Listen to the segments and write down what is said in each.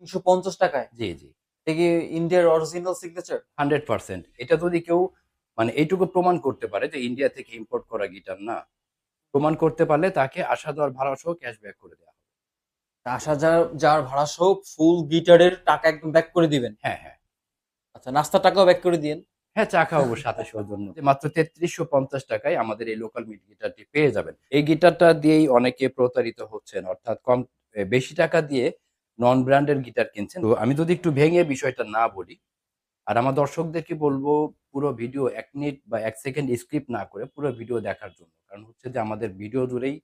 350 টাকায়? জি, জি। এটা কি ইন্ডিয়ার অরিজিনাল সিগনেচার? 100%। এটা যদি কেউ মানে এইটুকু প্রমাণ করতে পারে যে ইন্ডিয়া থেকে ইম্পোর্ট করা গিটার না, প্রমাণ করতে পারলে তাকে আসা যাওয়ার ভাড়া সহ ক্যাশব্যাক করে দেওয়া হবে। আসা যাওয়ার ভাড়া সহ ফুল গিটারের টাকা একদম ব্যাক করে দিবেন? হ্যাঁ, হ্যাঁ। আচ্ছা, নাস্তার টাকাও ব্যাক করে দিয়েন। হ্যাঁ, চা খাওয়াবো সাথে সৌজন্য। মাত্র ৩৩৫০ টাকায় আমাদের এই লোকাল মিড গিটারটি পেয়ে যাবেন। এই গিটারটা দিয়েই অনেকে প্রতারিত হচ্ছেন। অর্থাৎ বেশি টাকা দিয়ে নন ব্র্যান্ডের গিটার কিনছেন। তো আমি যদি একটু ভেঙে বিষয়টা না বলি, আর আমার দর্শকদেরকে বলবো পুরো ভিডিও ১ মিনিট বা ১ সেকেন্ড স্কিপ না করে পুরো ভিডিও দেখার জন্য। কারণ হচ্ছে যে আমাদের ভিডিও জুড়েই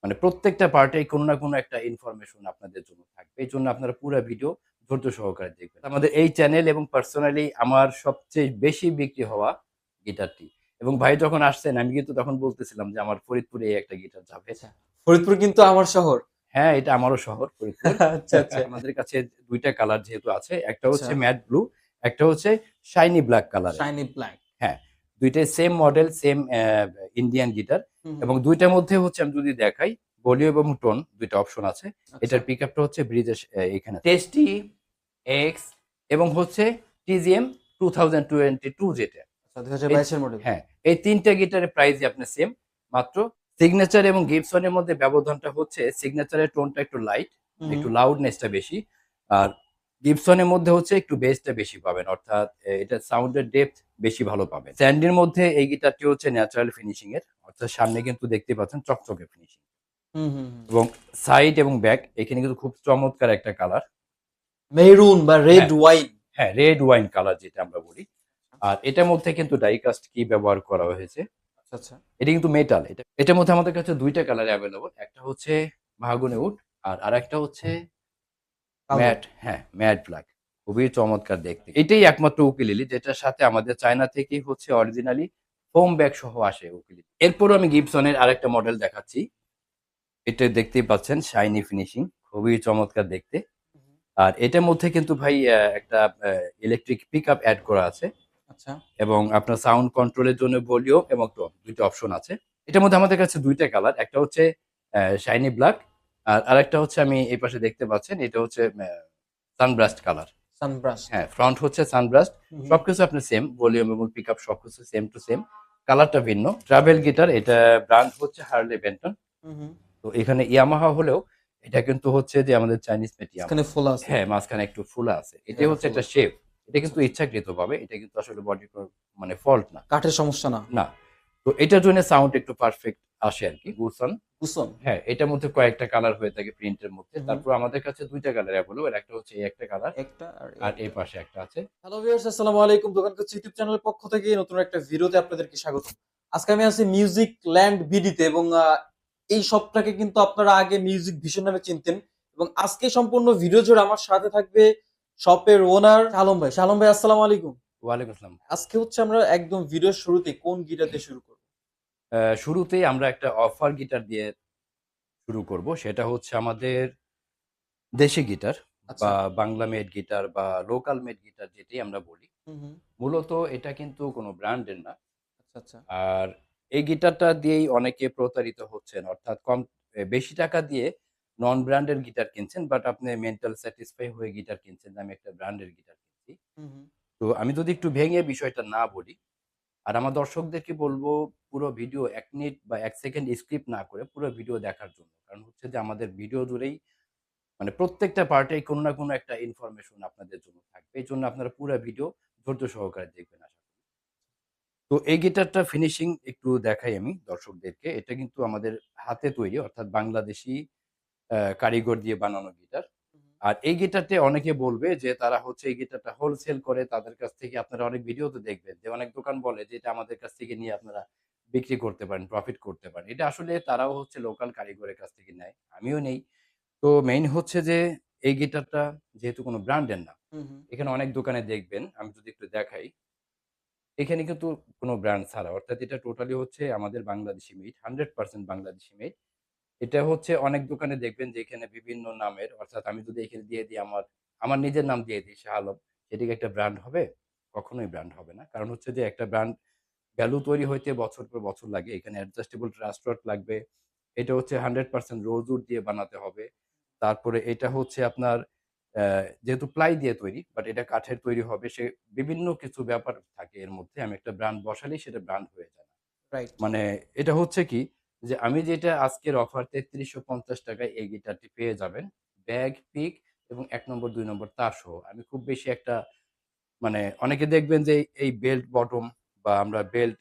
মানে প্রত্যেকটা পার্টেই কোনো না কোনো একটা ইনফরমেশন আপনাদের জন্য থাকবে। এজন্য আপনারা পুরা ভিডিও ধৈর্য সহকারে দেখবেন। আমাদের এই চ্যানেল এবং পার্সোনালি আমার সবচেয়ে বেশি বিক্রি হওয়া গিটারটি। এবং ভাই যখন আসছেন আমি কিন্তু তখন বলতেছিলাম যে আমার ফরিদপুরে এই একটা গিটার যাবে। আচ্ছা, ফরিদপুর কিন্তু আমার শহর। হ্যাঁ, এটা আমারও শহর ফরিদপুর। আচ্ছা, আচ্ছা। আমাদের কাছে ২ টা কালার যেহেতু আছে, একটা আচ্ছা, হচ্ছে ম্যাট ব্লু, একটা হচ্ছে শাইনি ব্লাক কালারের। Shiny black. হ্যাঁ, ২ টাই same model, same Indian guitar হুম, হুম। এবং ২ টার মধ্যে হচ্ছে আমি যদি দেখাই, ভলিউম এবং টোন ২ টা অপশন আছে। আচ্ছা, এটার পিকআপটা হচ্ছে ব্রিজের এখানে। টেস্টি, এক্স এবং হচ্ছে টিজিএম 2022 যেটা। আচ্ছা, এই 2022 এর মডেল। হ্যাঁ, এই ৩ টা গিটারের প্রাইসই আপনার সেম। মাত্র সিগনেচার এবং গিবসনের মধ্যে ব্যবধানটা হচ্ছে সিগনেচারের টোনটা একটু লাইট, হুম, হুম। একটু লাউডনেসটা বেশি। আর গিবসনের মধ্যে হচ্ছে একটু বেসটা বেশি পাবেন। অর্থাৎ এটার সাউন্ডের ডেপথ বেশি ভালো পাবেন। স্যান্ডির মধ্যে এই গিটারটি হচ্ছে ন্যাচারাল ফিনিশিং এর। অর্থাৎ সামনে কিন্তু দেখতে পাচ্ছেন চকচকে ফিনিশিং। হুম, হুম, হুম। এবং সাইড এবং ব্যাক এখানে কিন্তু খুব চমৎকার একটা কালার। মেরুন বা রেড হ্যাঁ, ওয়াইন। হ্যাঁ, রেড ওয়াইন কালার যেটা আমরা বলি। আর এটার মধ্যে কিন্তু ডাই কাস্ট কি ব্যবহার করা হয়েছে। আচ্ছা, আচ্ছা। এটা কিন্তু মেটাল। এটার মধ্যে আমাদের কাছে ২ টা কালার এভেইলেবল। একটা হচ্ছে মাহগনি উড আর আরেকটা হচ্ছে কালো। ম্যাট, হ্যাঁ, ম্যাট ব্ল্যাক। খুবই চমৎকার দেখতে। এটাই একমাত্র উকুলেলে যেটার সাথে আমাদের চায়না থেকেই হচ্ছে অরিজিনালি ফোম ব্যাগ সহ আসে উকুলেলে। এরপরও আমি গিবসনের আরেকটা মডেল দেখাচ্ছি। এটা দেখতেই পাচ্ছেন শাইনি ফিনিশিং, খুবই চমৎকার দেখতে। আর এটার মধ্যে কিন্তু ভাই একটা ইলেকট্রিক পিকআপ এড করা আছে আচ্ছা। এবং আপনার সাউন্ড কন্ট্রোলের জন্য ভলিউম এবং টোন ২ টা অপশন আছে। এটার মধ্যে আমাদের কাছে ২ টা কালার। একটা হচ্ছে শাইনি ব্ল্যাক আর আরেকটা হচ্ছে আমি এই পাশে দেখতে পাচ্ছেন এটা হচ্ছে সানব্রাস্ট কালার। সানব্রাস্ট। হ্যাঁ, ফ্রন্ট হচ্ছে সানব্রাস্ট। হুম, হুম। সবকিছু আপনার সেম। ভলিউম এবং পিকআপ সবকিছু সেম টু সেম। কালারটা ভিন্ন। ট্রাভেল গিটার এটা ব্র্যান্ড হচ্ছে হার্লে বেন্টন। হুম, হুম। তো এখানে ইয়ামাহা হলেও এটা কিন্তু হচ্ছে যে আমাদের চাইনিজ মেড মাঝখানে ইয়ামাহা। ফোলা আছে। হ্যাঁ, মাঝখানে একটু ফোলা আছে। এটাই জায়গাটা হচ্ছে ফোলা। একটা শেপ। এটা আচ্ছা, কিন্তু আচ্ছা। ইচ্ছাকৃতভাবে। এটা কিন্তু আসলে বডির কোনো মানে ফল্ট না। কাঠের সমস্যা না। না। তো এটার জন্য সাউন্ড একটু পারফেক্ট আসে আরকি। গুলশান। কুসন। হ্যাঁ, এটার মধ্যে কয়েকটা কালার হয়ে থাকে প্রিন্টের মধ্যে। হুম, হুম। তারপর আমাদের কাছে ২ টা কালার এভেইলেবল। একটা হচ্ছে এই একটা কালার একটা আর আর এই একটা। পাশে একটা আছে। হ্যালো ভিউয়ার্স, আসসালামু আলাইকুম। দোকান করছি ইউটিউব চ্যানেলের পক্ষ থেকে নতুন একটা ভিডিওতে আপনাদেরকে স্বাগতম। আজকে আমি আছি মিউজিক ল্যান্ড বিডিতে এবং এই শপটাকে কিন্তু আপনারা আগে মিউজিক ভিশন নামে চিনতেন এবং আজকে সম্পূর্ণ ভিডিও জুড়ে আমার সাথে থাকবে শপের ওনার শালম ভাই। শালম ভাই, আসসালামু আলাইকুম। ওয়ালাইকুম আসসালাম। আজকে হচ্ছে আমরা একদম ভিডিওর শুরুতে কোন গিটার দিয়ে শুরু করব? শুরুতেই আমরা একটা অফার গিটার দিয়ে শুরু করব। সেটা হচ্ছে আমাদের দেশি গিটার আচ্ছা। বা বাংলা মেড গিটার বা লোকাল মেড গিটার যেটাই আমরা বলি। হুম, হুম। মূলত এটা কিন্তু কোনো ব্র্যান্ডের না। আচ্ছা, আচ্ছা। আর এই গিটারটা দিয়েই অনেকে প্রতারিত হচ্ছেন। অর্থাৎ বেশি টাকা দিয়ে নন ব্র্যান্ডের গিটার কিনছেন বাট আপনি মেন্টাল স্যাটিসফাই হয়ে গিটার কিনছেন যে আমি একটা ব্র্যান্ডের গিটার কিনছি। হুম, হুম। তো আমি যদি একটু ভেঙে বিষয়টা না বলি, আর আমার দর্শকদেরকে বলবো পুরো ভিডিও ১ মিনিট বা ১ সেকেন্ড স্কিপ না করে পুরো ভিডিও দেখার জন্য। কারণ হচ্ছে যে আমাদের ভিডিও জুড়েই মানে প্রত্যেকটা পার্টেই কোনো না কোনো একটা ইনফরমেশন আপনাদের জন্য থাকবে। এজন্য আপনারা পুরা ভিডিও ধৈর্য সহকারে দেখবেন আশা করি। তো এই গিটারটার ফিনিশিং একটু দেখাই আমি দর্শকদেরকে। এটা কিন্তু আমাদের হাতে তৈরি অর্থাৎ বাংলাদেশী কারিগর দিয়ে বানানো গিটার। হুম, হুম। আর এই গিটারটি অনেকে বলবে যে তারা হচ্ছে এই গিটারটা হোলসেল করে তাদের কাছ থেকে আপনারা অনেক ভিডিওতে দেখবেন যে অনেক দোকান বলে যে এটা আমাদের কাছ থেকে নিয়ে আপনারা বিক্রি করতে পারেন, প্রফিট করতে পারেন। এটা আসলে তারাও হচ্ছে লোকাল কারিগরের কাছ থেকে নেয়। আমিও নেই। তো মেইন হচ্ছে যে এই গিটারটা যেহেতু কোনো ব্র্যান্ডের না, হুম, হুম। এখানে অনেক দোকানে দেখবেন আমি যদি একটু দেখাই, এখানে কিন্তু কোনো ব্র্যান্ড ছাড়া অর্থাৎ এটা টোটালি হচ্ছে আমাদের বাংলাদেশি মেড, 100% বাংলাদেশি মেড। এটা হচ্ছে অনেক দোকানে দেখবেন যে এখানে বিভিন্ন নামের অর্থাৎ আমি যদি এখানে দিয়ে দিই আমার নিজের নাম দিয়ে দিই শাহ আলম, সেটা কি একটা ব্র্যান্ড হবে? কখনোই ব্র্যান্ড হবে না। কারণ হচ্ছে যে একটা ব্র্যান্ড ভ্যালু তৈরি হইতে বছর পর বছর লাগে। এখানে অ্যাডজাস্টেবল ট্রাস্ট রড লাগবে। এটা হচ্ছে 100% রোজউড দিয়ে বানাতে হবে। তারপরে এটা হচ্ছে আপনার যেহেতু প্লাই দিয়ে তৈরি, বাট এটা কাঠের তৈরি হবে, সে বিভিন্ন কিছু ব্যাপার থাকে এর মধ্যে। আমি একটা ব্র্যান্ড বসালেই সেটা ব্র্যান্ড হয়ে যায় না। রাইট। মানে এটা হচ্ছে কি, যে আমি যেটা আজকের অফার ৩৩৫০ টাকায় এই গিটারটি পেয়ে যাবেন। ব্যাগ, পিক এবং ১ নম্বর ২ নম্বর তার সহ। আমি খুব বেশি একটা, মানে অনেকে দেখবেন যে এই বেল্ট বটম বা আমরা বেল্ট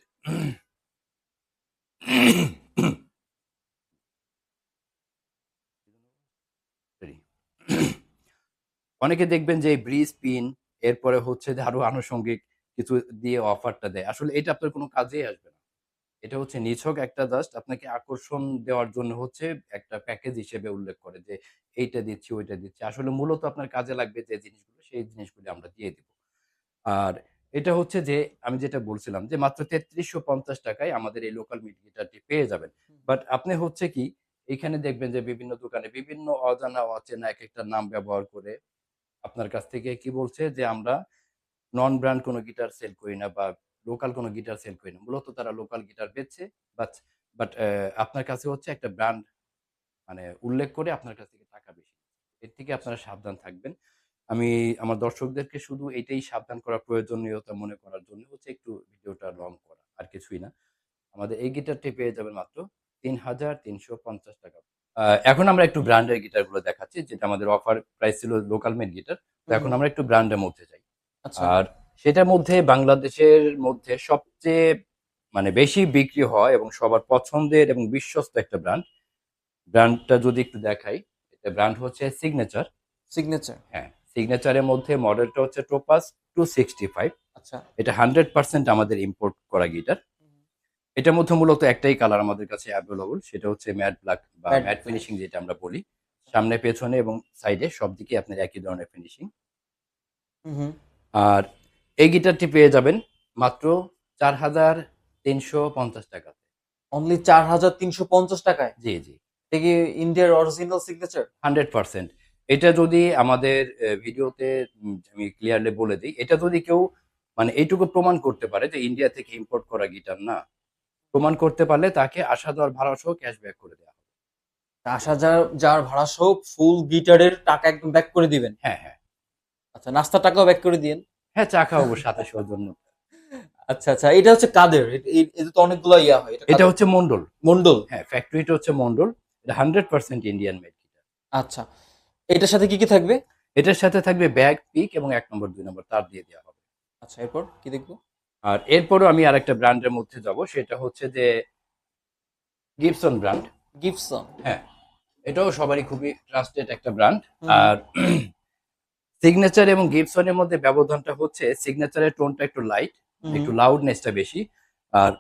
অনেকে দেখবেন যে এই ব্রিজ পিন, এরপরে হচ্ছে যে আরো আনুষঙ্গিক কিছু দিয়ে অফারটা দেয়। আসলে এটা আপনার কোনো কাজেই আসবে না। এটা হচ্ছে নিছক একটা জাস্ট আপনাকে আকর্ষণ দেওয়ার জন্য হচ্ছে একটা প্যাকেজ হিসেবে উল্লেখ করে যে এইটা দিচ্ছি, ওইটা দিচ্ছি। আসলে মূলত আপনার কাজে লাগবে যে জিনিসগুলো, সেই জিনিসগুলো আমরা দিয়ে দিব। আর এটা হচ্ছে যে আমি যেটা বলছিলাম যে মাত্র ৩৩৫০ টাকায় আমাদের এই লোকাল মিড গিটারটি পেয়ে যাবেন। বাট আপনি হচ্ছে কি, এখানে দেখবেন যে বিভিন্ন দোকানে বিভিন্ন অজানা অচেনা একেকটা নাম ব্যবহার করে আপনার কাছ থেকে কি বলছে যে আমরা নন ব্র্যান্ড কোনো গিটার সেল করি না বা লোকাল কোনো গিটার সেল করি না। মূলত তারা লোকাল গিটার বেচছে, বাট বাট আপনার কাছে হচ্ছে একটা ব্র্যান্ড মানে উল্লেখ করে আপনার কাছ থেকে টাকা বেশি। এর থেকে আপনারা সাবধান থাকবেন। আমি আমার দর্শকদেরকে শুধু এটাই সাবধান করার প্রয়োজনীয়তা মনে করার জন্য হচ্ছে একটু ভিডিওটা লং করা। আর কিছুই না। আমাদের এই গিটারটি পেয়ে যাবেন মাত্র ৳৩,৩৫০ এখন আমরা একটু ব্র্যান্ডের গিটারগুলো দেখাচ্ছি, যেটা আমাদের অফার প্রাইস ছিল লোকাল মেড গিটার। তো হুম, এখন হুম। আমরা একটু ব্র্যান্ডের মধ্যে যাই। আচ্ছা। আর সেটার মধ্যে বাংলাদেশের মধ্যে সবচেয়ে মানে বেশি বিক্রি হয় এবং সবার পছন্দের এবং বিশ্বস্ত একটা ব্র্যান্ড। ব্র্যান্ডটা যদি একটু দেখাই, এটা ব্র্যান্ড হচ্ছে সিগনেচার। সিগনেচার। হ্যাঁ, সিগনেচারের মধ্যে মডেলটা হচ্ছে টোপাস 265। আচ্ছা। এটা 100% আমাদের ইম্পোর্ট করা গিটার। এটার মধ্যে মূলত একটাই কালার আমাদের কাছে অ্যাভেলেবল, সেটা হচ্ছে ম্যাট ব্ল্যাক বা ব্যাড ম্যাট ব্ল্যাক। ফিনিশিং যেটা আমরা বলি। সামনে, পেছনে এবং সাইডে সব দিকে আপনার একই ধরনের ফিনিশিং। হুম, হুম। আর এই গিটারটি পেয়ে যাবেন মাত্র ৳৪,৩৫০ অনলি ৪,৩৫০ টাকায়? জি, জি। এটা কি ইন্ডিয়ার অরিজিনাল সিগনেচার? 100%। এটা যদি আমাদের ভিডিওতে আমি ক্লিয়ারলি বলে দেই। এটা যদি কেউ মানে এইটুকু প্রমাণ করতে পারে যে ইন্ডিয়া থেকে ইম্পোর্ট করা গিটার না। প্রমাণ করতে পারলে তাকে আসা যাওয়ার ভাড়া সহ ক্যাশব্যাক করে দেয়া হবে। আসা যাওয়ার ভাড়া সহ ফুল গিটারের টাকা একদম ব্যাক করে দিবেন? হ্যাঁ, হ্যাঁ। আচ্ছা, নাস্তার টাকাও ব্যাক করে দিয়েন? হ্যাঁ, চা খাওয়াবো সাথে সৌজন্য। আচ্ছা, আচ্ছা। এটা হচ্ছে কাদের? এতে তো অনেকগুলা ইয়া হয়। এটা এটা কাদের? হচ্ছে মন্ডল। মন্ডল? হ্যাঁ, ফ্যাক্টরিটা হচ্ছে মন্ডল। এটা 100% ইন্ডিয়ান মেড গিটার। আচ্ছা। এটার সাথে কি, কি থাকবে? এটার সাথে থাকবে ব্যাগ, পিক এবং ১ নম্বর ২ নম্বর তার দিয়ে দেয়া হবে। আচ্ছা, এরপর কি দেখবো? আর এরপরও আমি আরেকটা ব্র্যান্ডের মধ্যে যাব, সেটা হচ্ছে যে গিবসন ব্র্যান্ড। গিবসন। হ্যাঁ, এটাও সবারই খুবই ট্রাস্টেড একটা ব্র্যান্ড। হুম, হুম। আর সিগনেচার এবং গিবসনের মধ্যে ব্যবধানটা হচ্ছে সিগনেচারের টোনটা একটু লাইট, হুম, একটু হুম। লাউডনেসটা বেশি। আর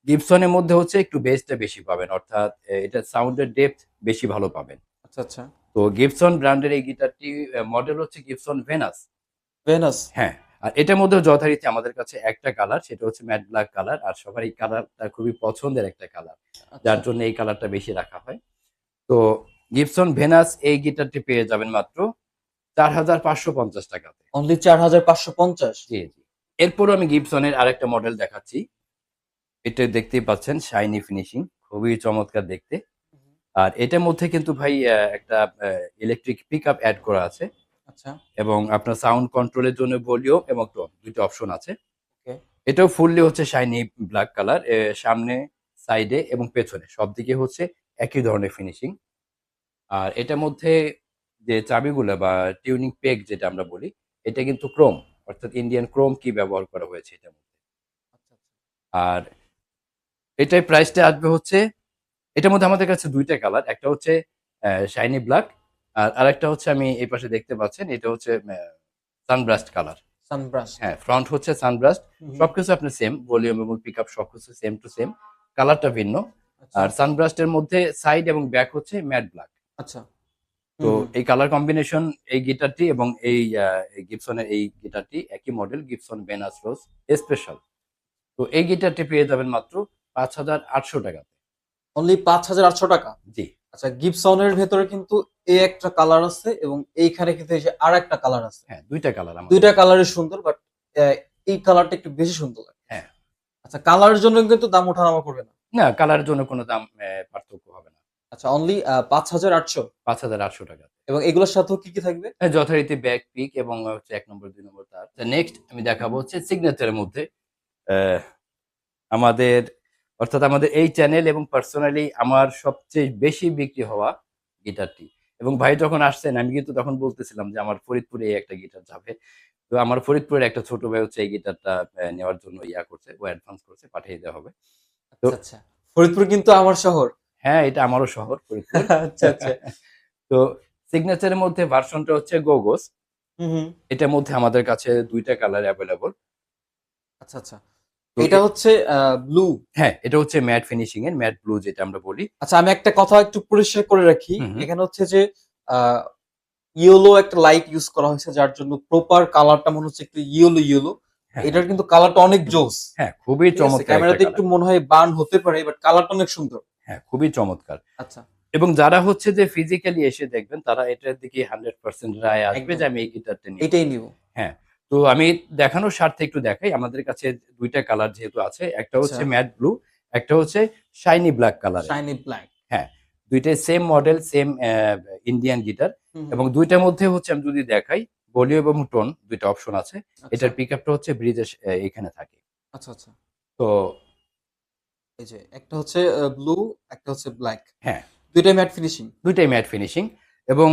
গিবসনের মধ্যে হচ্ছে একটু বেসটা বেশি পাবেন। অর্থাৎ এটার সাউন্ডের ডেপথ বেশি ভালো পাবেন। আচ্ছা, আচ্ছা। তো গিবসন ব্র্যান্ডের এই গিটারটি মডেল হচ্ছে গিবসন ভেনাস। ভেনাস। হ্যাঁ, আর এটার মধ্যেও যথারীতি আমাদের কাছে একটা কালার, সেটা হচ্ছে ম্যাট ব্ল্যাক কালার। আর সবার এই কালারটা খুবই পছন্দের একটা কালার। আচ্ছা। যার জন্য এই কালারটা বেশি রাখা হয়। তো গিবসন ভেনাস এই গিটারটি পেয়ে যাবেন মাত্র ৳৪,৫৫০ তে। অনলি ৪,৫৫০? জি, জি। এরপরও আমি গিবসনের আরেকটা মডেল দেখাচ্ছি। এটা দেখতেই পাচ্ছেন শাইনি ফিনিশিং, খুবই চমৎকার দেখতে। আর এটার মধ্যে কিন্তু ভাই একটা ইলেকট্রিক পিকআপ এড করা আছে আচ্ছা। এবং আপনার সাউন্ড কন্ট্রোলের জন্য ভলিউম এবং টোন ২ টা অপশন আছে। ওকে। এটাও ফুললি হচ্ছে শাইনি ব্ল্যাক কালার। সামনে, সাইডে এবং পেছনে সবদিকে হচ্ছে একই ধরনের ফিনিশিং। আর এটার মধ্যে যে চাবিগুলা বা টিউনিং পেগ যেটা আমরা বলি, এটা কিন্তু ক্রোম, অর্থাৎ ইন্ডিয়ান ক্রোম কি ব্যবহার করা হয়েছে এটার মধ্যে। আচ্ছা, আচ্ছা। আর এটার প্রাইসটা আসবে হচ্ছে, এটার মধ্যে আমাদের কাছে ২ টা কালার। একটা হচ্ছে শাইনি ব্ল্যাক, আর আরেকটা হচ্ছে আমি এই পাশে দেখতে পাচ্ছেন, এটা হচ্ছে সানব্রাস্ট কালার। সানব্রাস্ট। হ্যাঁ, ফ্রন্ট হচ্ছে সানব্রাস্ট। হুম, হুম। সবকিছু আপনার সেম, ভলিউম এবং পিকআপ সবকিছু সেম টু সেম। কালারটা ভিন্ন। আচ্ছা, আর সানব্রাস্টের মধ্যে সাইড এবং ব্যাক হচ্ছে ম্যাট ব্ল্যাক। আচ্ছা। তো হুম, হুম। এই কালার কম্বিনেশন এই গিটারটি এবং এই গিবসনের এই গিটারটি একই মডেল, গিবসন ভেনাস রোজ স্পেশাল। তো এই গিটারটি পেয়ে যাবেন মাত্র ৳৫,৮০০ তে। অনলি ৫,৮০০ টাকা? জি। আচ্ছা, গিবসনের ভেতরে কিন্তু এই একটা কালার আছে এবং এইখানে কিন্তু এই যে আরেকটা কালার আছে। হ্যাঁ, ২ টা কালার ২ আমাদের। টা কালারই সুন্দর, বাট এই কালারটা একটু বেশি সুন্দর লাগে। হ্যাঁ। আচ্ছা, কালারের জন্য কিন্তু দাম ওঠানামা করবে না? না, কালারের জন্য কোনো দাম পার্থক্য হবে না। আচ্ছা, অনলি 5,800। 5,800 টাকা। এবং এগুলোর সাথেও কি কি থাকবে? হ্যাঁ, যথারীতি ব্যাক পিক এবং হচ্ছে ১ নম্বর ২ নম্বর তার। নেক্সট আমি দেখাবো হচ্ছে সিগনেচারের মধ্যে আহ, আমাদের অর্থাৎ আমাদের এই চ্যানেল এবং পার্সোনালি আমার সবচেয়ে বেশি বিক্রি হওয়া গিটারটি। এবং ভাই যখন আসছেন আমি কিন্তু তখন বলতেছিলাম যে আমার ফরিদপুরে এই একটা গিটার যাবে। তো আমার ফরিদপুরের একটা ছোট ভাই হচ্ছে এই গিটারটা নেওয়ার জন্য করছে, ও অ্যাডভান্স করছে, পাঠিয়ে দেওয়া হবে। তো আচ্ছা আচ্ছা, ফরিদপুর কিন্তু আমার শহর। হ্যাঁ, এটা আমারও শহর ফরিদপুর। আচ্ছা আচ্ছা। তো সিগনেচারের মধ্যে ভার্সনটা হচ্ছে গোগোস। হুম হুম। এটার মধ্যে আমাদের কাছে ২ টা কালার অ্যাভেলেবল। আচ্ছা আচ্ছা, তো এটা হচ্ছে ব্লু। হ্যাঁ, এটা হচ্ছে ম্যাট ফিনিশিং এর, ম্যাট ব্লু যেটা আমরা বলি। আচ্ছা, আমি একটা কথা একটু পরিষ্কার করে রাখি। হুম, হুম। এখানে হচ্ছে যে ইয়েলো একটা লাইট ইউজ করা হয়েছে, যার জন্য প্রপার কালারটা মনে হচ্ছে একটু ইয়েলো ইয়েলো। হ্যাঁ, এটার কিন্তু কালারটা অনেক জোস। হ্যাঁ, খুবই ঠিক আছে, চমৎকার একটা ক্যামেরাতে একটু কালার। মনে হয় বার্ন হতে পারে, বাট কালারটা অনেক সুন্দর। হ্যাঁ, খুবই চমৎকার। আচ্ছা, এবং যারা হচ্ছে যে ফিজিক্যালি এসে দেখবেন তারা এটার দিকে 100% রায় আসবে একদম যে আমি এই গিটারটা নিব। এটাই নিব। হ্যাঁ, তো আমি দেখানোর স্বার্থে একটু দেখাই। আমাদের কাছে ২ টা কালার যেহেতু আছে, একটা আচ্ছা, হচ্ছে ম্যাট ব্লু, একটা হচ্ছে শাইনি ব্ল্যাক কালারের। Shiny black. হ্যাঁ, ২ টাই same model, same Indian guitar. হুম এবং হুম। ২ টার মধ্যে হচ্ছে আমি যদি দেখাই, ভলিউম এবং টোন ২ টা অপশন আছে। আচ্ছা এটার পিকআপটা হচ্ছে ব্রিজের এখানে থাকে। আচ্ছা আচ্ছা, তো এই যে একটা হচ্ছে ব্লু, একটা হচ্ছে ব্ল্যাক, হ্যাঁ, দুইটাই ম্যাট ফিনিশিং। ২ টাই ম্যাট ফিনিশিং। এবং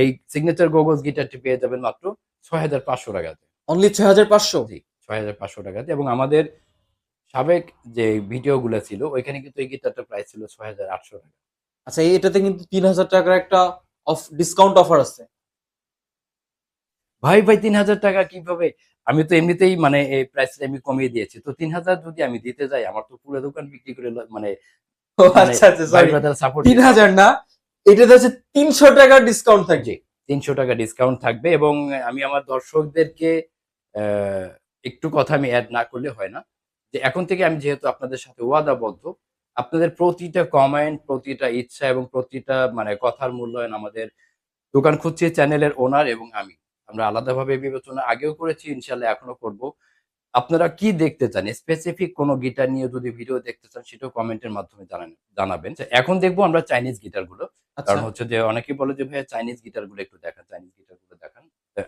এই সিগনেচার গোগোস গিটারটি পেয়ে যাবেন মাত্র ৬,৫০০ টাকাতে। অনলি 6,500। জি, ৬,৫০০ টাকাতে। এবং আমাদের সাবেক যে ভিডিওগুলা ছিল ওইখানে কিন্তু এই গিটারটার প্রাইস ছিল ৬,৮০০ টাকা। আচ্ছা, এটাতে কিন্তু 3,000 টাকার একটা অফ ডিসকাউন্ট অফার আছে। ভাই ৩,০০০ টাকা কিভাবে? আমি তো এমনিতেই মানে এই প্রাইসটা আমি কমিয়ে দিয়েছি। তো ৩,০০০ যদি আমি দিতে যাই আমার তো পুরো দোকান বিক্রি করে মানে ও মানে আচ্ছা আচ্ছা, ভাই সরি, ব্রাদার সাপোর্ট দিতে হবে। 3,000 না, এটাতে হচ্ছে 300 টাকার ডিসকাউন্ট থাকবে। জি, ৳৩০০ ডিসকাউন্ট থাকবে। এবং আমি আমার দর্শকদেরকে অ্যা একটু কথা আমি এড না করলে হয় না। যে এখন থেকে আমি যেহেতু আপনাদের সাথে ওয়াদাবদ্ধ, আপনাদের প্রতিটা কমেন্ট, প্রতিটা ইচ্ছা এবং প্রতিটা মানে কথার মূল্যায়ন আমাদের দোকান খুঁজছি চ্যানেলের ওনার এবং আমি। আমরা আলাদাভাবে বিবেচনা আগেও করেছি, ইনশাআল্লাহ এখনো করব। আপনারা কি দেখতে চান? স্পেসিফিক কোন গিটার নিয়ে যদি ভিডিও দেখতে চান সেটাও কমেন্টের মাধ্যমে জানাবেন। এখন দেখবো আমরা চাইনিজ গিটারগুলো। আচ্ছা কারণ হচ্ছে যে অনেকেই বলে যে, "ভাইয়া চাইনিজ গিটারগুলো একটু দেখান, চাইনিজ গিটারগুলো দেখান।"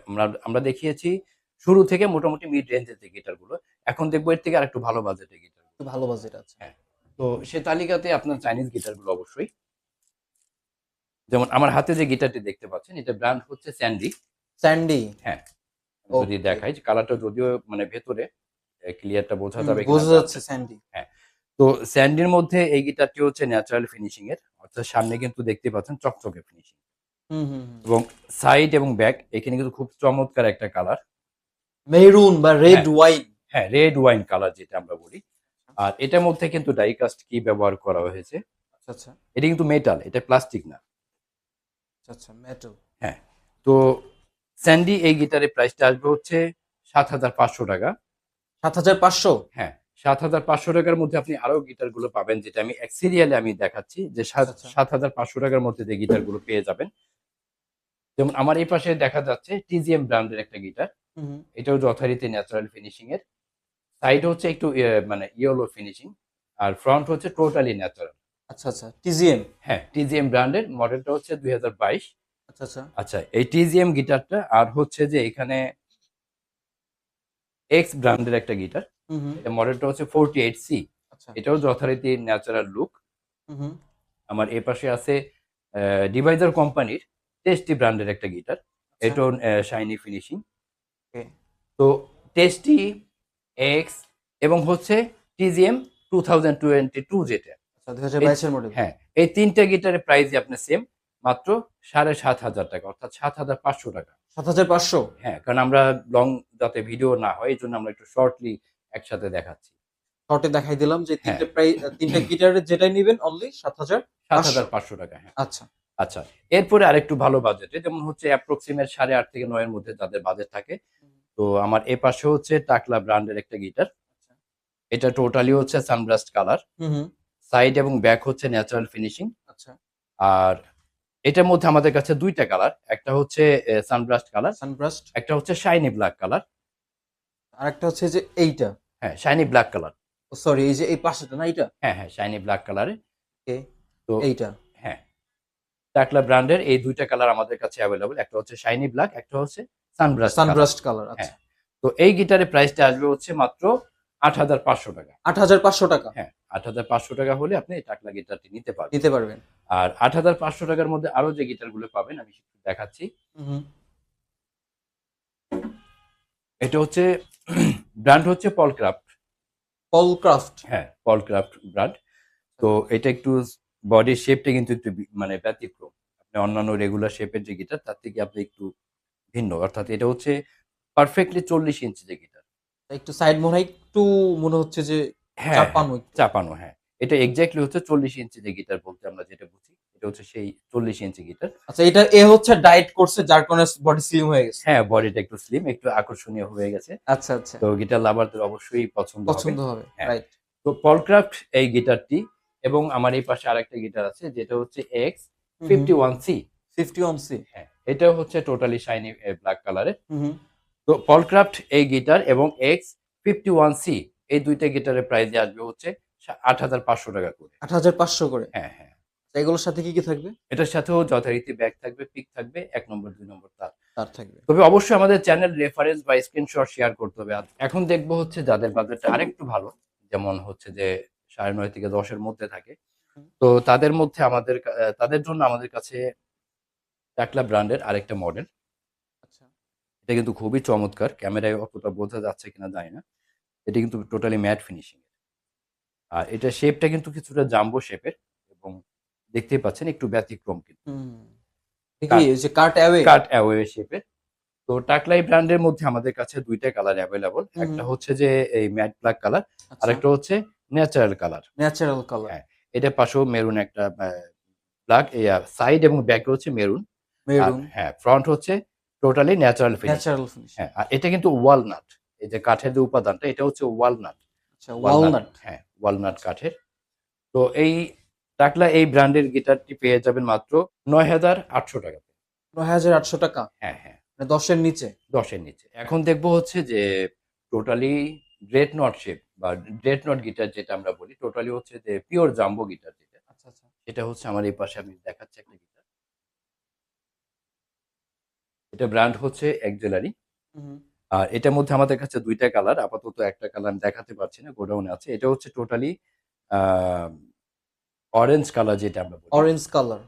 আমরা আমরা দেখিয়েছি শুরু থেকে মোটামুটি মিড রেঞ্জের যে গিটারগুলো। এখন দেখবো এর থেকে আরেকটু ভালো বাজেটের গিটার। একটু ভালো বাজেট আছে। হ্যাঁ। তো সে তালিকাতে আপনার চাইনিজ গিটারগুলো অবশ্যই। যেমন আমার হাতে যে গিটারটি দেখতে পাচ্ছেন এটার ব্র্যান্ড হচ্ছে স্যান্ডি। স্যান্ডি। হ্যাঁ, আমি যদি ওকে। দেখাই যে কালারটা যদিও মানে ভেতরে ক্লিয়ারটা বোঝা যাবে কিনা বোঝা জানি যাচ্ছে না। স্যান্ডি। হ্যাঁ। তো স্যান্ডির মধ্যে এই গিটারটি হচ্ছে ন্যাচারাল ফিনিশিং এর। অর্থাৎ সামনে কিন্তু দেখতে পাচ্ছেন চকচকে ফিনিশিং। হুম হুম হুম। এবং সাইড এবং ব্যাক এখানে কিন্তু খুব চমৎকার একটা কালার। মেরুন বা রেড হ্যাঁ, ওয়াইন। হ্যাঁ, রেড ওয়াইন কালার যেটা আমরা বলি। আর এটার মধ্যে কিন্তু ডাই কাস্ট কি ব্যবহার করা হয়েছে। আচ্ছা আচ্ছা এটা কিন্তু মেটাল, এটা প্লাস্টিক না। আচ্ছা আচ্ছা, মেটাল। হ্যাঁ। তো স্যান্ডি এই গিটারের প্রাইসটা আসবে হচ্ছে ৳৭,৫০০ টাকা। 7,500। হ্যাঁ, ৳৭,৫০০ টাকার মধ্যে আপনি আরো গিটারগুলো পাবেন যেটা আমি এক সিরিয়ালে আমি দেখাচ্ছি যে আচ্ছা আচ্ছা। ৳৭,৫০০ টাকার মধ্যে যে গিটারগুলো পেয়ে যাবেন। যেমন আমার এই পাশে দেখা যাচ্ছে TGM ব্র্যান্ডের একটা গিটার। হুম হুম। এটাও যথারীতি ন্যাচারাল ফিনিশিং এর। সাইড হচ্ছে একটু মানে ইয়েলো ফিনিশিং। আর ফ্রন্ট হচ্ছে টোটালি ন্যাচারাল। আচ্ছা আচ্ছা, টিজিএম। হ্যাঁ, TGM ব্র্যান্ডের মডেলটা হচ্ছে ২০২২। আচ্ছা আচ্ছা। আচ্ছা, এই TGM গিটারটা আর হচ্ছে যে এখানে এক্স ব্র্যান্ডের একটা গিটার। হুম হুম। এটা মডেলটা হচ্ছে 48C। আচ্ছা। এটাও যথারীতি ন্যাচারাল লুক। হুম হুম। আমার এপাশে আছে ডিভাইজার কোম্পানির টেস্টি ব্র্যান্ডের একটা গিটার। আচ্ছা। এটাও শাইনি ফিনিশিং। ওকে। তো টেস্টি, এক্স এবং হচ্ছে TGM 2022 যেটা। আচ্ছা, এই 2022 এর মডেল। হ্যাঁ, এই ৩ টা গিটারের প্রাইসই আপনার সেম মাত্র ৳৭,৫০০ অর্থাৎ ৳৭,৫০০ টাকা। 7,500। হ্যাঁ, কারণ আমরা লং যাতে ভিডিও না হয় এজন্য আমরা একটু শর্টলি একসাথে দেখাচ্ছি। শর্টে দেখাই দিলাম যে হ্যাঁ, তিনটা গিটারের যেটাই নিবেন অনলি 7,500। ৳৭,৫০০ হ্যাঁ। আচ্ছা। আচ্ছা। এরপরে আরেকটু ভালো বাজেটে যেমন হচ্ছে অ্যাপ্রক্সিমেট ৮,৫০০ থেকে ৯ এর মধ্যে যাদের বাজেট থাকে। তো আমার এপাশে হচ্ছে টাকলা ব্র্যান্ডের একটা গিটার। আচ্ছা। এটা টোটালি হচ্ছে সানব্রাস্ট কালার। হুম হুম। সাইড এবং ব্যাক হচ্ছে ন্যাচারাল ফিনিশিং। আচ্ছা। আর এটার মধ্যে আমাদের কাছে ২ টা কালার। একটা হচ্ছে সানব্রাস্ট কালার, সানব্রাস্ট। একটা হচ্ছে শাইনি ব্ল্যাক কালার। আরেকটা হচ্ছে যে এইটা। হ্যাঁ, শাইনি ব্ল্যাক কালার। ও সরি, এই যে এই পাশেটা না, এইটা। হ্যাঁ, হ্যাঁ, শাইনি ব্ল্যাক কালারে। ওকে। তো এইটা। হ্যাঁ, টাকলা ব্র্যান্ডের এই দুইটা কালার আমাদের কাছে অ্যাভেলেবল। একটা হচ্ছে শাইনি ব্ল্যাক, একটা হচ্ছে সানব্রাশ কালার। সানব্রাস্ট কালার, আচ্ছা। হ্যাঁ, তো এই গিটারের প্রাইসটা আসবে হচ্ছে মাত্র ৮,৫০০ টাকা। ৮,৫০০ টাকা হ্যাঁ, ৮,৫০০ টাকা হলে আপনি এই টাকলা গিটারটি নিতে পারবেন। নিতে পারবেন। আর ৮,৫০০ টাকার মধ্যে আরো যে গিটারগুলো পাবেন আমি একটু দেখাচ্ছি। হুম। এটা হচ্ছে ব্র্যান্ড হচ্ছে পলক্রাফট। পলক্রাফট। হ্যাঁ, পলক্রাফট ব্র্যান্ড। তো এটা একটু বডির শেপটা কিন্তু একটু মানে ব্যতিক্রম। আপনি অন্যান্য রেগুলার শেপের যে গিটার তার থেকে আপনি একটু ভিন্ন। অর্থাৎ এটা হচ্ছে পারফেক্টলি ৪০ ইঞ্চি যে গিটার। একটু সাইড মনে হয় একটু মনে হচ্ছে যে হ্যাঁ, হ্যাঁ, চাপানো একটু। চাপানো, হ্যাঁ। এটা এক্সাক্টলি হচ্ছে ৪০ ইঞ্চি যে গিটার বলতে আমরা যেটা বুঝি। এটা হচ্ছে সেই ৪০ ইঞ্চি গিটার। আচ্ছা, এটা এ হচ্ছে ডায়েট করছে যার কারণে বডি স্লিম হয়ে গেছে। হ্যাঁ, বডিটা একটু স্লিম, একটু আকর্ষণীয় হয়ে গেছে। আচ্ছা, আচ্ছা। তো গিটার লাভারদের অবশ্যই পছন্দ হবে। পছন্দ হবে। হ্যাঁ। রাইট। তো পলক্রাফট এই গিটারটি এবং আমার এই পাশে আরেকটা গিটার আছে যেটা হচ্ছে X51C। 51C। হ্যাঁ, এটা হচ্ছে টোটালি শাইনি ব্ল্যাক কালারের। হুম। তো পলক্রাফট এই গিটার এবং X51C এই দুইটা গিটারের প্রাইস আসবে হচ্ছে ৮,৫০০ টাকা করে। ৮,৫০০ করে। হ্যাঁ, হ্যাঁ। এগুলোর সাথে কি থাকবে? এটার সাথেও যথারীতি ব্যাগ থাকবে, পিক থাকবে, ১ নম্বর ২ নম্বর তার। তার থাকবে। তবে অবশ্যই আমাদের চ্যানেল রেফারেন্স বা স্ক্রিনশট শেয়ার করতে হবে। আর এখন দেখবো হচ্ছে যাদের বাজেটটা আরেকটু ভালো, যেমন হচ্ছে যে ৯.৫ থেকে ১০ এর মধ্যে থাকে। হুম। তো তাদের মধ্যে তাদের জন্য আমাদের কাছে টাকলা ব্র্যান্ডের আরেকটা মডেল। আচ্ছা। এটা কিন্তু খুবই চমৎকার। ক্যামেরায় অতটা বোঝা যাচ্ছে কিনা জানি না। এটা কিন্তু টোটালি ম্যাট ফিনিশিং এর। আর এটার শেপটা কিন্তু কিছুটা জাম্বো শেপের এবং দেখতেই পাচ্ছেন একটু ব্যতিক্রম কিন্তু। হুম। কি এই যে কাট অ্যাওয়ে? কাট অ্যাওয়ে শেপের। তো টাকলাই ব্র্যান্ডের মধ্যে আমাদের কাছে ২ টা কালার অ্যাভেলেবল। হুম, একটা হুম। হচ্ছে যে এই ম্যাট ব্ল্যাক কালার, আচ্ছা। আরেকটা হচ্ছে ন্যাচারাল কালার। Natural colour. হ্যাঁ, এটার পাশেও মেরুন একটা ব্ল্যাক সাইড এবং ব্যাকে হচ্ছে মেরুন। আর মেরুন। হ্যাঁ, ফ্রন্ট হচ্ছে totally natural finish. Natural finish. হ্যাঁ, আর এটা কিন্তু ওয়ালনাট। এই যে কাঠের যে উপাদানটা এটা হচ্ছে ওয়ালনাট। আচ্ছা, ওয়ালনাট। হ্যাঁ, ওয়ালনাট কাঠের। তো এই টাকলা এই ব্র্যান্ডের গিটারটি পেয়ে যাবেন মাত্র ৯,৮০০ টাকাতে। ৯,৮০০ টাকা। হ্যাঁ, হ্যাঁ। মানে ১০ এর নিচে। ১০ এর নিচে। এখন দেখবো হচ্ছে যে টোটালি ড্রেডনট শেপ বা ড্রেডনট গিটার যেটা আমরা বলি, টোটালি হচ্ছে যে পিওর জাম্বো গিটার যেটা। আচ্ছা, আচ্ছা। এটা হচ্ছে আমার এই পাশে আমি দেখাচ্ছি একটা গিটার। এটা ব্র্যান্ড হচ্ছে এক্সেলারি। হুম। আর এটার মধ্যে আমাদের কাছে ২ টা কালার। আপাতত একটা কালার আমি দেখাতে পারছি না, গোডাউনে আছে। এটা হচ্ছে টোটালি আ অরেঞ্জ কালার যেটা আমরা বলি। Orange colour.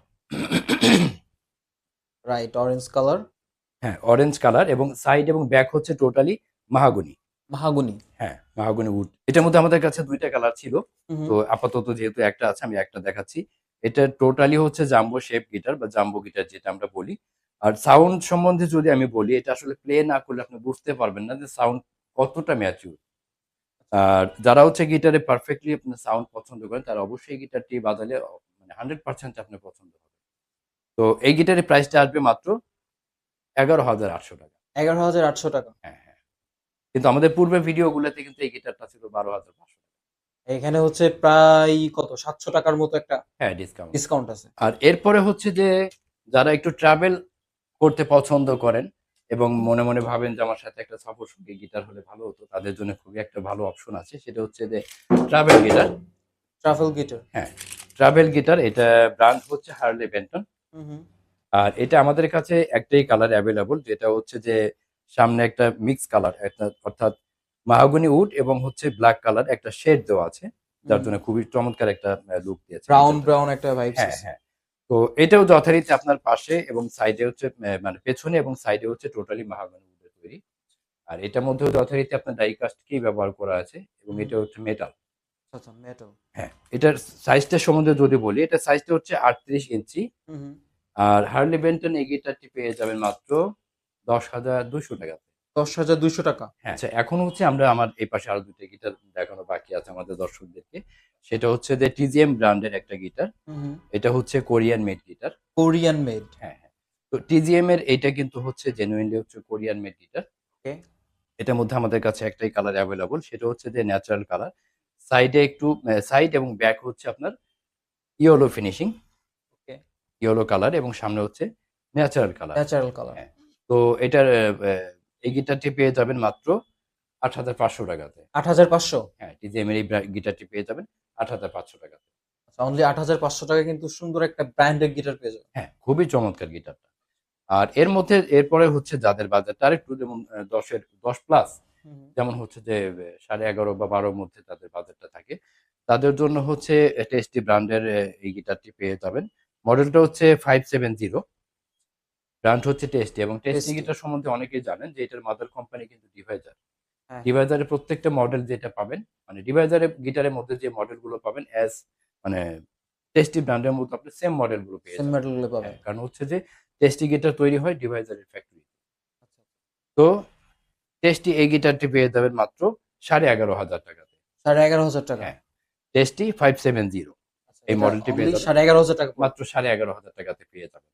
Right, orange colour. হ্যাঁ, অরেঞ্জ কালার এবং সাইড এবং ব্যাক হচ্ছে টোটালি মাহাগনি। মাহাগনি। হ্যাঁ, মাহাগনি উড। এটার মধ্যে আমাদের কাছে ২ টা কালার ছিল। হুম। তো আপাতত যেহেতু একটা আছে আমি একটা দেখাচ্ছি। এটা টোটালি হচ্ছে জাম্বো শেপ গিটার বা জাম্বো গিটার যেটা আমরা বলি। আর সাউন্ড সম্বন্ধে যদি আমি বলি এটা আসলে প্লে না করলে আপনি বুঝতে পারবেন না যে সাউন্ড কতটা ম্যাচিউর। আর যারা হচ্ছে গিটারে পারফেক্টলি আপনার সাউন্ড পছন্দ করেন তারা অবশ্যই এই গিটারটি বাজালে মানে 100% আপনার পছন্দ হবে। তো এই গিটারের প্রাইসটা আসবে মাত্র ১১,৮০০ টাকা। ১১,৮০০ টাকা। হ্যাঁ, হ্যাঁ। কিন্তু আমাদের পূর্বের ভিডিওগুলোতে কিন্তু এই গিটারটা ছিল ১২,৫০০ টাকা। এখানে হচ্ছে প্রায় কত ৭০০ টাকার মতো একটা হ্যাঁ, ডিসকাউন্ট। ডিসকাউন্ট আছে। আর এরপরে হচ্ছে যে যারা একটু ট্রাভেল করতে পছন্দ করেন এবং মনে, মনে ভাবেন যে আমার সাথে একটা সফর সঙ্গী গিটার হলে ভালো হতো। তাদের জন্য খুবই একটা ভালো অপশন আছে। সেটা হচ্ছে যে ট্রাভেল গিটার। Travel guitar. হ্যাঁ, ট্রাভেল গিটার এটা ব্র্যান্ড হচ্ছে হার্লে বেন্টন। হুম। আর এটা আমাদের কাছে একটাই কালার অ্যাভেলেবল যেটা হচ্ছে যে সামনে একটা মিক্স কালার একটা অর্থাৎ মাহাগনি উড এবং হচ্ছে ব্ল্যাক কালার একটা শেড দেওয়া আছে। যার জন্য খুবই চমৎকার একটা লুক দিয়েছে। ব্রাউন একটা ভাইবস হ্যাঁ, আছে। হ্যাঁ। তো এটাও যথারীতি আপনার পাশে এবং সাইডে হচ্ছে মানে পেছনে এবং সাইডে হচ্ছে টোটালি মাহাগনি উডের তৈরি। আর এটার মধ্যেও যথারীতি আপনার ডাই কাস্টকেই ব্যবহার করা আছে এবং এটা হচ্ছে মেটাল। আচ্ছা, মেটাল। হ্যাঁ, এটার সাইজটা সম্বন্ধে যদি বলি, এটার সাইজটা হচ্ছে ৩৮ ইঞ্চি। হুম। আর হার্লি বেন্টন এই গিটারটি পেয়ে যাবেন মাত্র ১০,২০০ টাকাতে। ১০,২০০ টাকা। হ্যাঁ, আচ্ছা এখন হচ্ছে আমরা আমার এই পাশে আরো ২ টা গিটার দেখানো বাকি আছে আমাদের দর্শকদেরকে। সেটা হচ্ছে যে TGM ব্র্যান্ডের একটা গিটার। হুম। এটা হচ্ছে Korean made guitar. Korean made. হ্যাঁ, হ্যাঁ। তো TGM এর এইটা কিন্তু হচ্ছে জেনুইনলি হচ্ছে কোরিয়ান মেড গিটার। ওকে। এটার মধ্যে আমাদের কাছে একটাই কালার অ্যাভেলেবল সেটা হচ্ছে যে ন্যাচারাল কালার। সাইডে একটু সাইড এবং ব্যাক হচ্ছে আপনার ইয়েলো ফিনিশিং, ওকে। ইয়েলো কালার এবং সামনে হচ্ছে ন্যাচারাল কালার। Natural colour. হ্যাঁ। তো এটার এই গিটারটি পেয়ে যাবেন মাত্র ৮,৫০০ টাকাতে। ৮,৫০০। হ্যাঁ, TGM এর এই গিটারটি পেয়ে যাবেন ৮,৫০০ টাকাতে। অনলি 8,500 টাকা কিন্তু সুন্দর একটা ব্র্যান্ডেড গিটার পেয়ে যাবেন। হ্যাঁ, খুবই চমৎকার গিটারটা। আর এর মধ্যে এরপরে হচ্ছে যাদের বাজেটটা আরেকটু যেমন 10 প্লাস, হুম। যেমন হচ্ছে যে 11.5 বা 12 মধ্যে তাদের বাজেটটা থাকে, তাদের জন্য হচ্ছে টেস্টি ব্র্যান্ডের এই গিটারটি পেয়ে যাবেন। মডেলটা হচ্ছে 570, ব্র্যান্ড হচ্ছে টেস্টি, এবং টেস্টি টেস্টি। গিটার সম্বন্ধে অনেকেই জানেন যে এটার মাদার কোম্পানি কিন্তু ডিভাইজার। হ্যাঁ, ডিভাইজারের প্রত্যেকটা মডেল যেটা পাবেন, মানে ডিভাইজারের গিটারের মধ্যে যে মডেলগুলো পাবেন মানে টেস্টি ব্র্যান্ডের মধ্যে আপনি সেম মডেলগুলো পেয়ে সেম যাবেন। মেটাল গুলো পাবেন। হ্যাঁ, কারণ হচ্ছে যে টেস্টি গিটার তৈরি হয় ডিভাইজারের ফ্যাক্টরি। আচ্ছা, তো টেস্টি এই গিটারটি পেয়ে যাবেন মাত্র 11,500 টাকাতে। 11,500 টাকা। হ্যাঁ, টেস্টি 570 আচ্ছা, এই এটা মডেলটি অনলি পেয়ে যাবেন 11,500 টাকা পড়বে। মাত্র 11,500 টাকাতে পেয়ে যাবেন।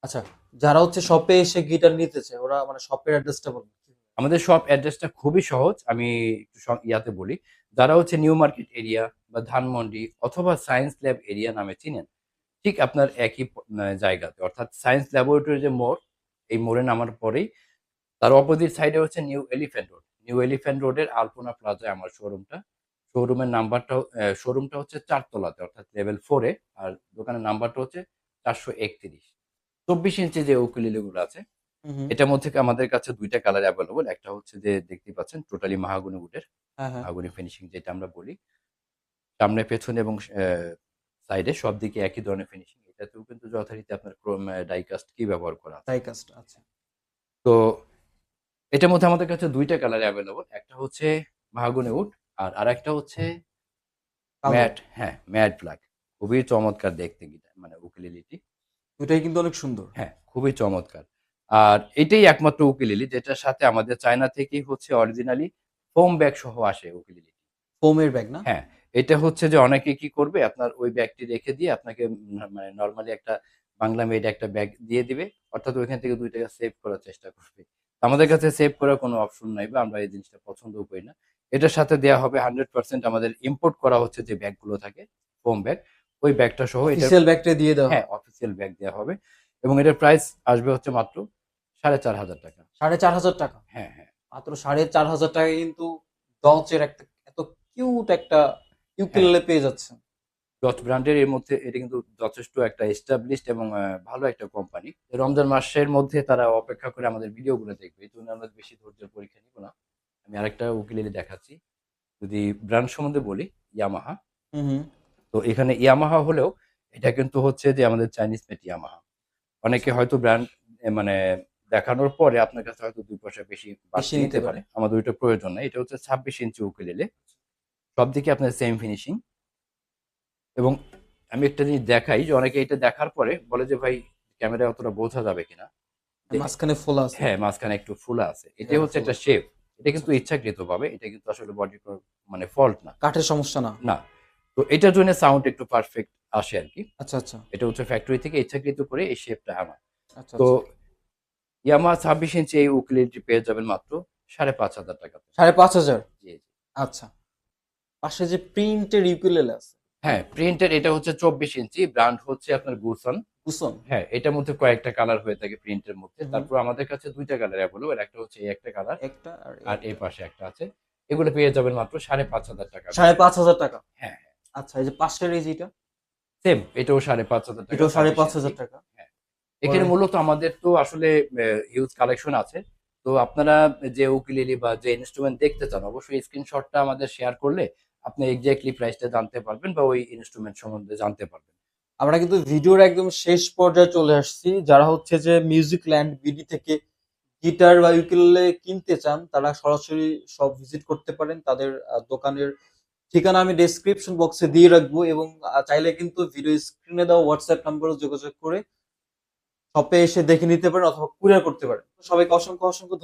আচ্ছা, যারা হচ্ছে শপে এসে গিটার নিতে চায় ওরা মানে শপের অ্যাড্রেসটা বলুন। আমাদের শপ অ্যাড্রেসটা খুবই সহজ। আমি একটু ইয়াতে বলি। যারা হচ্ছে নিউ মার্কেট এরিয়া বা ধানমন্ডি অথবা সায়েন্স ল্যাব এরিয়া নামে চিনেন, ঠিক আপনার একই জায়গাতে, অর্থাৎ সায়েন্স ল্যাবরেটরি যে মোড়, এই মোড়ে নামার পরেই তার অপোজিট সাইডে হচ্ছে new elephant road. New elephant রোডের আলপনা প্লাজায় আমার শোরুমটা। শোরুমের নাম্বারটাও শোরুমটা হচ্ছে 4 তলাতে, অর্থাৎ লেভেল 4 এ। আর দোকানের নাম্বারটা হচ্ছে 431। 24 ইঞ্চি যে উকুলেলে গুলো আছে, হুম, হুম। এটার মধ্যে আমাদের কাছে ২ টা কালার অ্যাভেলেবল। একটা হচ্ছে যে দেখতেই পাচ্ছেন টোটালি মাহাগনি উডের, হ্যাঁ, হ্যাঁ। মাহাগনি ফিনিশিং যেটা আমরা বলি। সামনে, পেছনে এবং সাইডে সব দিকে একই ধরনের ফিনিশিং। এটাতেও কিন্তু যথারীতি আপনার ক্রোম ডাই কাস্ট কি ব্যবহার করা আছে। ডাই কাস্ট আচ্ছা। তো এটার মধ্যে আমাদের কাছে ২ টা কালার অ্যাভেলেবল। একটা হচ্ছে মাহাগনি উড, আর আরেকটা হচ্ছে কালো। ম্যাট, হ্যাঁ, ম্যাট ব্ল্যাক। খুবই চমৎকার দেখতে গিটার, মানে উকুলেলেটি। দুটাই কিন্তু অনেক সুন্দর। হ্যাঁ, খুবই চমৎকার। আর এটাই একমাত্র উকুলেলে যেটার সাথে আমাদের চায়না থেকেই হচ্ছে অরিজিনালি ফোম ব্যাগ সহ আসে উকুলেলে। ফোমের ব্যাগ না? হ্যাঁ, এটা হচ্ছে যে অনেকে কি করবে, আপনার ওই ব্যাগটি রেখে দিয়ে আপনাকে মানে নরমালি একটা বাংলা মেড একটা ব্যাগ দিয়ে দিবে। অর্থাৎ ওইখান থেকে ৳২ সেভ করার চেষ্টা করবে। আমাদের কাছে সেভ করার কোনো অপশন নাই, বা আমরা এই জিনিসটা পছন্দও করি না। এটার সাথে দেয়া হবে 100% আমাদের ইম্পোর্ট করা হচ্ছে যে ব্যাগগুলো থাকে, ফোম ব্যাগ, ওই ব্যাগটা সহ এটার, অফিসিয়াল ব্যাগটা দিয়ে দেওয়া হ্যাঁ, হয়। অফিসিয়াল ব্যাগ দেয়া হবে, এবং এটার প্রাইস আসবে হচ্ছে মাত্র ৳4,500। 4,500 টাকা। হ্যাঁ, হ্যাঁ। মাত্র 4,500 টাকায় কিন্তু ডচের একটা এত কিউট একটা হ্যাঁ, ইউকেলেলে পেয়ে যাচ্ছেন। ডচ ব্র্যান্ডের এর মধ্যে এটা কিন্তু যথেষ্ট একটা এস্টাবলিশড এবং ভালো একটা কোম্পানি। রমজান মাসের মধ্যে তারা অপেক্ষা করে আমাদের ভিডিওগুলো দেখবে। এজন্য আমরা বেশি ধৈর্যের পরীক্ষা নিব না। আমি আরেকটা উকুলেলে দেখাচ্ছি। যদি ব্র্যান্ড সম্বন্ধে বলি, ইয়ামাহা। হুম, হুম। তো এখানে ইয়ামাহা হলেও এটা কিন্তু হচ্ছে যে আমাদের চাইনিজ মেড ইয়ামাহা। অনেকে হয়তো ব্র্যান্ড মানে দেখানোর পরে আপনার কাছে হয়তো ২ পয়সা বেশি বেশি বাড়তি নিতে নিতে পারে। পারে। আমাদের ওইটা প্রয়োজন নাই। এটা হচ্ছে ২৬ ইঞ্চি উকুলেলে। সব দিকে আপনার সেম ফিনিশিং, এবং আমি একটা জিনিস দেখাই যে অনেকে এটা দেখার পরে বলে যে, "ভাই, ক্যামেরায় অতটা বোঝা যাবে কিনা?" যে মাঝখানে ফোলা আছে। হ্যাঁ, মাঝখানে একটু ফোলা আছে। এটাই এখানে হচ্ছে ফোলা। একটা শেপ। এটা আচ্ছা, কিন্তু আচ্ছা। ইচ্ছাকৃতভাবে। এটা কিন্তু আসলে বডির কোনো মানে ফল্ট না। কাঠের সমস্যা না। না। তো এটার জন্য সাউন্ড একটু পারফেক্ট আসে আরকি। আচ্ছা, আচ্ছা। এটা হচ্ছে ফ্যাক্টরি থেকে ইচ্ছাকৃত করে এই শেপটা আনা। আচ্ছা, তো আচ্ছা। ইয়ামাহা ২৬ ইঞ্চি এই উকুলেলেটি পেয়ে যাবেন মাত্র ৳৫,৫০০ টাকাতে। ৫,৫০০। জি, জি। আচ্ছা। পাশে যে প্রিন্টের ইউকেলেলে আছে। হ্যাঁ, প্রিন্টের এটা হচ্ছে ২৪ ইঞ্চি। ব্র্যান্ড হচ্ছে আপনার গুসন। কুশন। হ্যাঁ, এটার মধ্যে কয়েকটা কালার হয়ে থাকে প্রিন্টের মধ্যে। হুম, হুম। তারপর আমাদের কাছে ২ টা কালার এভেইলেবল। একটা হচ্ছে এই একটা কালার, একটা আর আর এই একটা। পাশে একটা আছে। এগুলো পেয়ে যাবেন মাত্র ৳৫,৫০০ টাকা। ৫,৫০০ টাকা। হ্যাঁ, হ্যাঁ। আচ্ছা, এই যে পাশের এই যেটা, সেম এটাও ৳৫,৫০০ টাকা, এটাও ২৬ ইঞ্চি। ৫,৫০০ টাকা। হ্যাঁ। এখানে পরে মূলত আমাদের তো আসলে হিউজ কালেকশন আছে। তো আপনারা যে উকুলেলে বা যে ইন্সট্রুমেন্ট দেখতে চান, অবশ্যই স্ক্রিনশটটা আমাদের শেয়ার করলে আপনি এক্সাক্টলি প্রাইসটা জানতে পারবেন, বা ওই ইন্সট্রুমেন্ট সম্বন্ধে জানতে পারবেন। আমরা কিন্তু ভিডিওর একদম শেষ পর্যায়ে চলে আসছি। যারা হচ্ছে যে মিউজিক ল্যান্ড বিডি থেকে গিটার বা ইউকেলেলে কিনতে চান তারা সরাসরি শপ ভিজিট করতে পারেন। তাদের দোকানের ঠিকানা আমি ডেসক্রিপশন বক্সে দিয়ে রাখবো এবং চাইলে কিন্তু ভিডিও স্ক্রিনে দেওয়া হোয়াটসঅ্যাপ নাম্বারেও যোগাযোগ করে শপে এসে দেখে নিতে পারেন অথবা কুরিয়ার করতে পারেন। সবাইকে অসংখ্য, অসংখ্য